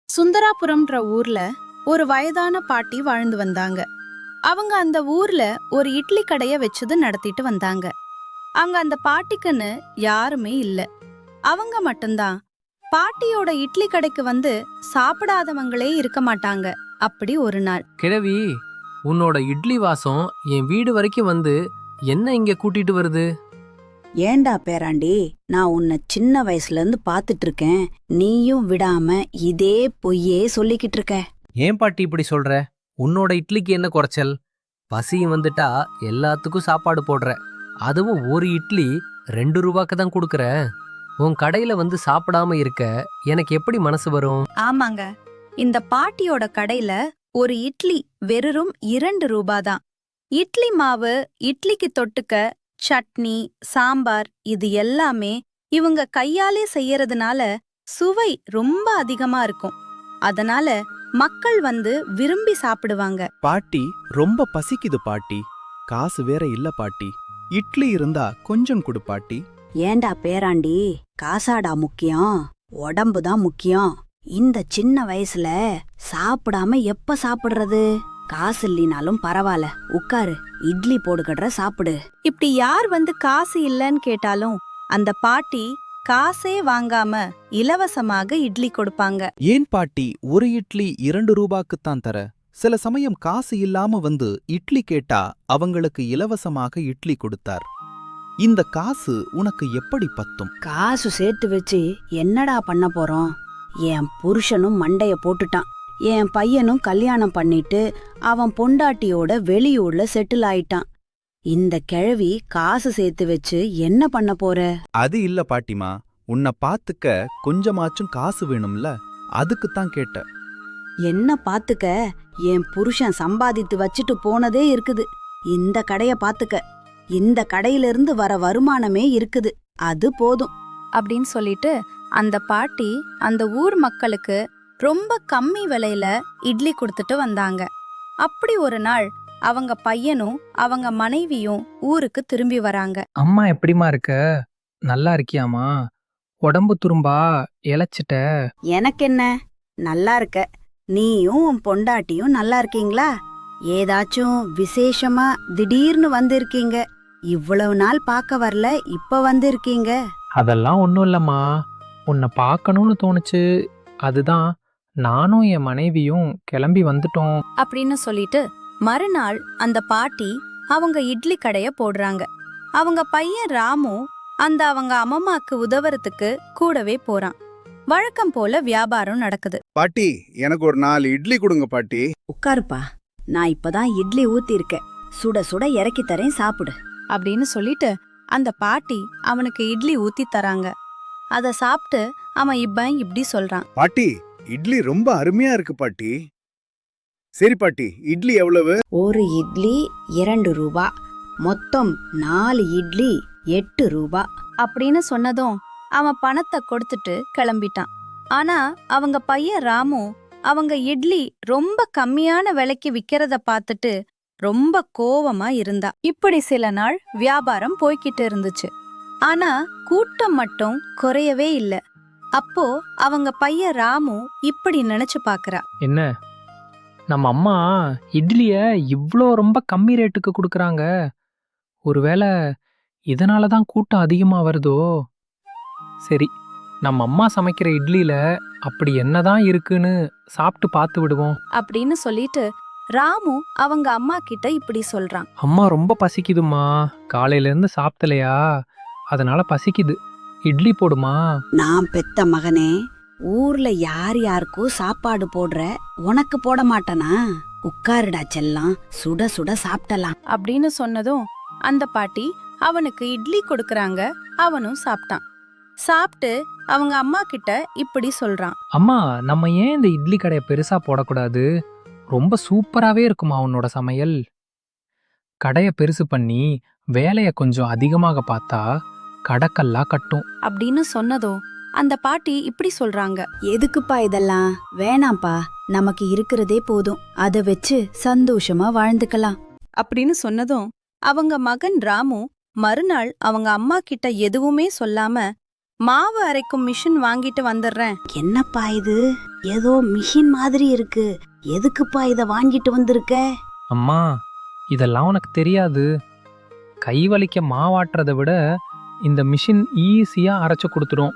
சுந்தராபுரம்ன்ற ஊர்ல ஒரு வயதான பாட்டி வாழ்ந்து வந்தாங்க. அவங்க அந்த ஊர்ல ஒரு இட்லி கடைய வச்சது நடத்திட்டு வந்தாங்க. அங்க அந்த பாட்டிக்குன்னு யாருமே இல்ல. அவங்க மட்டும்தான். பாட்டியோட இட்லி கடைக்கு வந்து சாப்பிடாதவங்களே இருக்க மாட்டாங்க. அப்படி ஒரு நாள் கிழவி, உன்னோட இட்லி வாசம் என் வீடு வரைக்கும் வந்து என்ன இங்க கூட்டிட்டு வருது? ஏண்டா பேராண்டி, நான் உன்னை சின்ன வயசுல இருந்து பாத்துட்டு இருக்கேன். நீயும் விடாம இதே பொய்யே சொல்லிக்கிட்டு இருக்க. ஏன் பாட்டி இப்படி சொல்ற? உன்னோட இட்லிக்கு என்ன குறைச்சல்? பசியும் வந்துட்டா எல்லாத்துக்கும் சாப்பாடு போடுற. அதுவும் ஒரு இட்லி 2 ரூபாய்க்கு தான் கொடுக்கற. உன் கடையில வந்து சாப்பிடாம இருக்க எனக்கு எப்படி மனசு வரும்? ஆமாங்க, இந்த பாட்டியோட கடையில ஒரு இட்லி வெறும் 2 ரூபாதான். இட்லி மாவு, இட்லிக்கு தொட்டுக்க சட்னி, சாம்பார் இது எல்லாமே இவங்க கையாலே செய்யறதுனால சுவை ரொம்ப அதிகமா இருக்கும். அதனால மக்கள் வந்து விரும்பி சாப்பிடுவாங்க. பாட்டி, ரொம்ப பசிக்குது பாட்டி. காசு வேற இல்ல பாட்டி. இட்லி இருந்தா கொஞ்சம் கொடு பாட்டி. ஏண்டா பேராண்டி, காசாடா முக்கியம், உடம்புதான் முக்கியம். இந்த சின்ன வயசுல சாப்பிடாம எப்ப சாப்பிடுறது? காசு இல்லைனாலும் பரவாயில்ல, உட்காரு, இட்லி போடுகடுற சாப்பிடு. இப்படி யார் வந்து காசு இல்லன்னு கேட்டாலும் அந்த பாட்டி காசே வாங்காம இலவசமாக இட்லி கொடுப்பாங்க. ஏன் பாட்டி, ஒரு இட்லி 2 ரூபாய்க்குத்தான் தர? சில சமயம் காசு இல்லாம வந்து இட்லி கேட்டா அவங்களுக்கு இலவசமாக இட்லி கொடுத்தார். இந்த காசு உனக்கு எப்படி பத்தும்? காசு சேர்த்து வச்சு என்னடா பண்ண போறோம்? என் புருஷனும் மண்டைய போட்டுட்டான். என் பையனும் கல்யாணம் பண்ணிட்டு அவன் பொண்டாட்டியோட வெளியூர்ல செட்டில் ஆயிட்டான். இந்த கிழவி காசு சேர்த்து வச்சு என்ன பண்ண போற? அது இல்ல பாட்டிமா, உன்னை பாத்துக்க கொஞ்சமாச்சும் காசு வேணும்ல, அதுக்குத்தான் கேட்ட. என்ன பாத்துக்க? என் புருஷன் சம்பாதித்து வச்சுட்டு போனதே இருக்குது. இந்த கடைய பாத்துக்க. இந்த கடையிலிருந்து வர வருமானமே இருக்குது, அது போதும் அப்படின்னு சொல்லிட்டு அந்த பாட்டி அந்த ஊர் மக்களுக்கு ரொம்ப கம்மி விலையில இட்லி கொடுத்துட்டு வந்தாங்க. அப்படி ஒரு நாள் அவங்க பையனும் அவங்க மனைவியும் ஊருக்கு திரும்பி வராங்க. அம்மா எப்படிம்மா இருக்க? நல்லா இருக்கியாமா? உடம்பு துரும்பா இழைச்சிட்ட? எனக்கென்ன, நல்லா இருக்க. நீயும் உன் பொண்டாட்டியும் நல்லா இருக்கீங்களா? ஏதாச்சும் விசேஷமா திடீர்னு வந்திருக்கீங்க. இவ்வளவு நாள் பார்க்க வரல, இப்ப வந்திருக்கீங்க. அதெல்லாம் ஒன்றும் இல்லைம்மா, உன்னை பார்க்கணும்னு தோணுச்சு, அதுதான் நானும் என் மனைவியும் கிளம்பி வந்துட்டோம். அப்படின்னு சொல்லிட்டு மறுநாள் அந்த பாட்டி அவங்க இட்லி கடைய போடுறாங்க. அவங்க பையன் ராமு அவங்க அம்மாக்கு உதவுறதுக்கு கூடவே போறான். வழக்கம் போல வியாபாரம் நடக்குது. பாட்டி, எனக்கு ஒரு 4 இட்லி கொடுங்க பாட்டி. உட்காருப்பா, நான் இப்பதான் இட்லி ஊத்தி இருக்கேன். சுட சுட இறக்கி தரேன், சாப்பிடு. அப்படின்னு சொல்லிட்டு அந்த பாட்டி அவனுக்கு இட்லி ஊத்தி தராங்க. அத சாப்பிட்டு அவன் இப்படி சொல்றான். பாட்டி, இட்லி ரொம்ப அருமையா இருக்கு பாட்டி. சரி பாட்டி, இட்லி எவ்வளவு? ஒரு இட்லி 2 ரூபா, மொத்தம் 4 இட்லி 8 ரூபா. அப்படின்னு சொன்னதும் அவன் பணத்தை கொடுத்துட்டு கிளம்பிட்டான். ஆனா அவங்க பையன் ராமு அவங்க இட்லி ரொம்ப கம்மியான விலைக்கு விக்கிறத பார்த்துட்டு ரொம்ப கோவமா இருந்தா. இப்படி சில நாள் வியாபாரம் போய்கிட்டு இருந்துச்சு. ஆனா கூட்டம் மட்டும் குறையவே இல்ல. அப்போ அவங்க பையன் ராமு இப்படி நினைச்சு பாக்குறா. என்ன, நம்ம அம்மா இட்லிய இவ்ளோ ரொம்ப கம்மி ரேட்டுக்கு கொடுக்கறாங்க? ஒருவேளை இதனால தான் கூட்டம் அதிகமா வருதோ? சரி, நம்ம அம்மா சமைக்கிற இட்லியில அப்படி என்னதான் இருக்குன்னு சாப்பிட்டு பார்த்து விடுவோம். அப்படின்னு சொல்லிட்டு ராமு அவங்க அம்மா கிட்ட இப்படி சொல்றான். அம்மா, ரொம்ப பசிக்குதுமா, காலையில இருந்து சாப்பிடலையா, அதனால பசிக்குது, இட்லி போடுமா. நான் பெத்த மகனே, ஊர்ல யார் யாருக்கோ சாப்பாடு போடுற, உனக்கு போட மாட்டனா? உட்காருடா செல்லம், சுட சுட சாப்பிடலாம். அப்படின்னு சொன்னதும் அந்த பாட்டி அவனுக்கு இட்லி கொடுக்கறாங்க. அவனும் சாப்பிட்டான். சாப்பிட்டு அவங்க அம்மா கிட்ட இப்படி சொல்றான். அம்மா, நம்ம ஏன் இந்த இட்லி கடையை பெருசா போடக்கூடாது? ரொம்ப சூப்பராவே இருக்குமா உன்னோட சமையல். கடையை பெருசு பண்ணி வேலைய கொஞ்சம் அதிகமாக பார்த்தா கடக்கல்லா கட்டும். அப்படின்னு சொன்னதும் அந்த பாட்டி இப்படி சொல்றாங்க. எதுக்குப்பா இதெல்லாம்? வேணாம்ப்பா, நமக்கு இருக்கிறதே போதும், அத வச்சு சந்தோஷமா வாழ்ந்துக்கலாம். அப்படின்னு சொன்னதும் அவங்க மகன் ராமு மறுநாள் அவங்க அம்மா கிட்ட எதுவுமே சொல்லாம மாவு அரைக்கும் மிஷின் வாங்கிட்டு வந்துடுறேன். என்னப்பா இது? ஏதோ மிஷின் மாதிரி இருக்கு. எதுக்குப்பா இத வாங்கிட்டு வந்திருக்க? அம்மா, இதெல்லாம் உனக்கு தெரியாது. கை வலிக்க மாவாட்டுறதை விட இந்த மிஷின் ஈஸியாக அரைச்சு கொடுத்துடும்.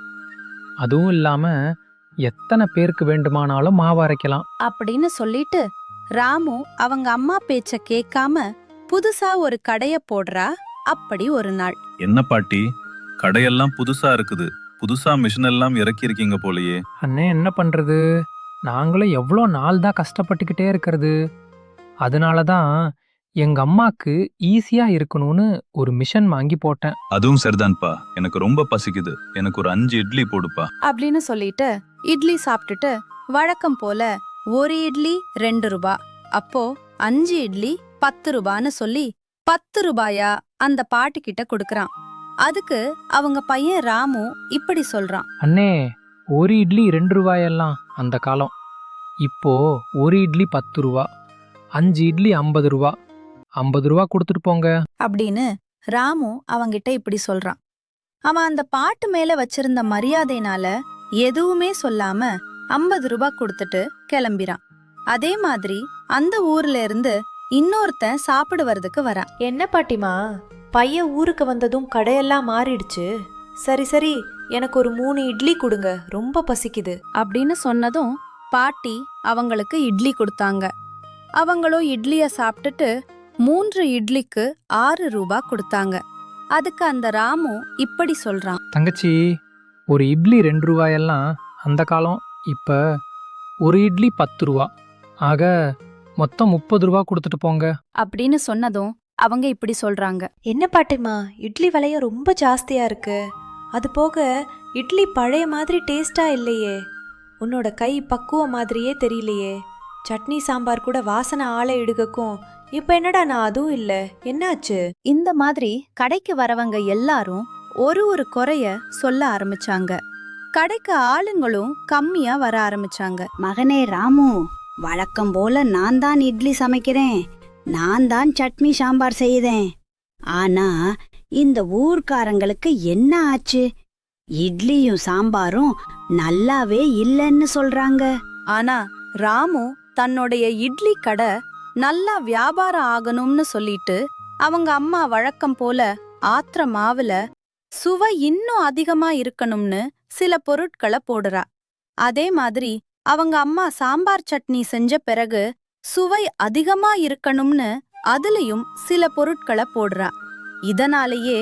அதுவும் இல்லாமல் எத்தனை பேருக்கு வேண்டுமானாலும் மாவு அரைக்கலாம். அப்படின்னு சொல்லிட்டு ராமு அவங்க அம்மா பேச்ச கேட்காம புதுசா ஒரு கடைய போடுறா. அப்படி ஒரு நாள் என்ன பாட்டி, கடையெல்லாம் புதுசா இருக்குது. புதுசா மிஷின் எல்லாம் இறக்கி இருக்கீங்க போலயே. அண்ணே, என்ன பண்ணுறது, நாங்களும் எவ்வளோ நாள் தான் கஷ்டப்பட்டுக்கிட்டே இருக்கிறது. அதனால தான் எங்கள் அம்மாவுக்கு ஈஸியாக இருக்கணும்னு ஒரு மிஷின் வாங்கி போட்டேன். அதுவும் சரிதான்ப்பா. எனக்கு ரொம்ப பசிக்குது. எனக்கு ஒரு 5 இட்லி போடுப்பா. அப்படின்னு சொல்லிட்டு இட்லி சாப்பிட்டுட்டு வழக்கம் போல ஒரு இட்லி 2 ரூபா, அப்போ 5 இட்லி 10 ரூபான்னு சொல்லி 10 ரூபாயா அந்த பாட்டு கிட்ட கொடுக்கறான். அதுக்கு அவங்க பையன் ராமு இப்படி சொல்றான். அண்ணே, ஒரு இட்லி 2 ரூபாயெல்லாம் அந்த காலம். இப்போ ஒரு இட்லி 10 ரூபா, 5 இட்லி 50 ரூபா. 50 ரூபா கொடுத்துட்டு போங்க. அப்படின்னு ராமு அவங்கிட்ட இப்படி சொல்றான். அவன் அந்த பாட்டு மேல வச்சிருந்த மரியாதைனால எதுவுமே சொல்லாம 50 ரூபா கொடுத்துட்டு கிளம்பிறான். அதே மாதிரி அந்த ஊர்ல இருந்து இன்னொருத்தன் சாப்பிடுவதுக்கு வரான். என்ன பாட்டிமா, பையன் ஊருக்கு வந்ததும் கடையெல்லாம் மாறிடுச்சு. சரி சரி, எனக்கு ஒரு 3 இட்லி கொடுங்க, ரொம்ப பசிக்குது. அப்படின்னு சொன்னதும் பாட்டி அவங்களுக்கு இட்லி கொடுத்தாங்க. அவங்களும் இட்லிய சாப்பிட்டுட்டு 3 இட்லிக்கு 6 ரூபா கொடுத்தாங்க. அதுக்கு அந்த ராமு இப்படி சொல்றான். தங்கச்சி, ஒரு இட்லி 2 ரூபாயெல்லாம் அந்த காலம். இப்போ ஒரு இட்லி 10 ரூபா. ஆக மொத்தம் 30 ரூபா கொடுத்துட்டு போங்க. அப்படின்னு சொன்னதும் அவங்க இப்படி சொல்றாங்க. என்ன பாட்டிமா, இட்லி விலைய ரொம்ப ஜாஸ்தியா இருக்கு. அது போக இட்லி பழைய மாதிரி டேஸ்டா இல்லையே. உன்னோட கை பக்குவம் மாதிரியே தெரியலையே. சட்னி சாம்பார் கூட வாசனை ஆளை இடுகக்கும். இப்ப என்னடா நான் அதுவும் இல்ல, என்னாச்சு? இந்த மாதிரி கடைக்கு வரவங்க எல்லாரும் ஒரு குறைய சொல்ல ஆரம்பிச்சாங்க. கடைக்கு ஆளுங்களும் கம்மியா வர ஆரம்பிச்சாங்க. மகனே ராமு, வழக்கம் போல நான் தான் இட்லி சமைக்கிறேன், நான் தான் சட்னி சாம்பார் செய்தேன். ஆனா இந்த ஊர்க்காரங்களுக்கு என்ன ஆச்சு? இட்லியும் சாம்பாரும் நல்லாவே இல்லைன்னு சொல்றாங்க. ஆனா ராமு தன்னுடைய இட்லி கடை நல்லா வியாபாரம் ஆகணும்னு சொல்லிட்டு அவங்க அம்மா வழக்கம் போல ஆத்திர மாவுல சுவை இன்னும் அதிகமா இருக்கணும்னு சில பொருட்களை போடுறா. அதே மாதிரி அவங்க அம்மா சாம்பார் சட்னி செஞ்ச பிறகு சுவை அதிகமா இருக்கணும்னு அதுலயும் சில பொருட்களை போடுறா. இதனாலேயே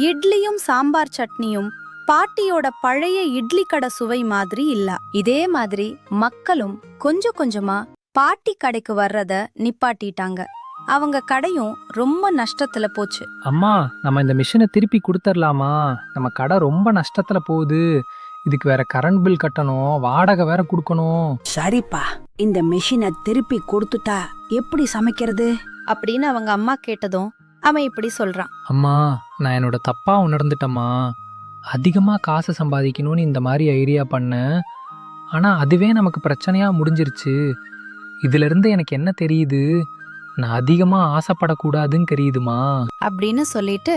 இட்லியும் சாம்பார் சட்னியும் பாட்டியோட பழைய இட்லி கடை சுவை மாதிரி இல்ல. இதே மாதிரி மக்களும் கொஞ்சம் கொஞ்சமா பாட்டி கடைக்கு வர்றத நிப்பாட்டிட்டாங்க. அவங்க கடையும் ரொம்ப நஷ்டத்துல போச்சு. அம்மா, நம்ம இந்த மிஷினை திருப்பி கொடுத்துடலாமா? நம்ம கடை ரொம்ப நஷ்டத்துல போகுது. இதுக்கு வேற கரண்ட் பில் கட்டணும், வாடகை வேற கொடுக்கணும். சரிப்பா, இந்த மெஷினை திருப்பி கொடுத்துட்டா எப்படி சமைக்கிறது? அப்படின்னு அவங்க அம்மா கேட்டதும் அவன் இப்படி சொல்றான். அம்மா, நான் என்னோட தப்பா உணர்ந்துட்டம்மா. அதிகமா காசு சம்பாதிக்கணும்னு இந்த மாதிரி ஐடியா பண்ணேன். ஆனா அதுவே நமக்கு பிரச்சனையா முடிஞ்சிருச்சு. இதுல இருந்து எனக்கு என்ன தெரியுது, நான் அதிகமா ஆசைப்படக்கூடாதுன்னு தெரியுதுமா. அப்படின்னு சொல்லிட்டு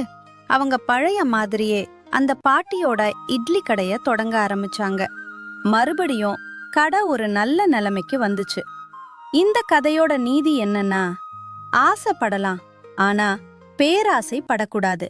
அவங்க பழைய மாதிரியே அந்த பாட்டியோட இட்லி கடைய தொடங்க ஆரம்பிச்சாங்க. மறுபடியும் கடை ஒரு நல்ல நிலைமைக்கு வந்துச்சு. இந்த கதையோட நீதி என்னன்னா, ஆசைப்படலாம், ஆனா பேராசை படக்கூடாது.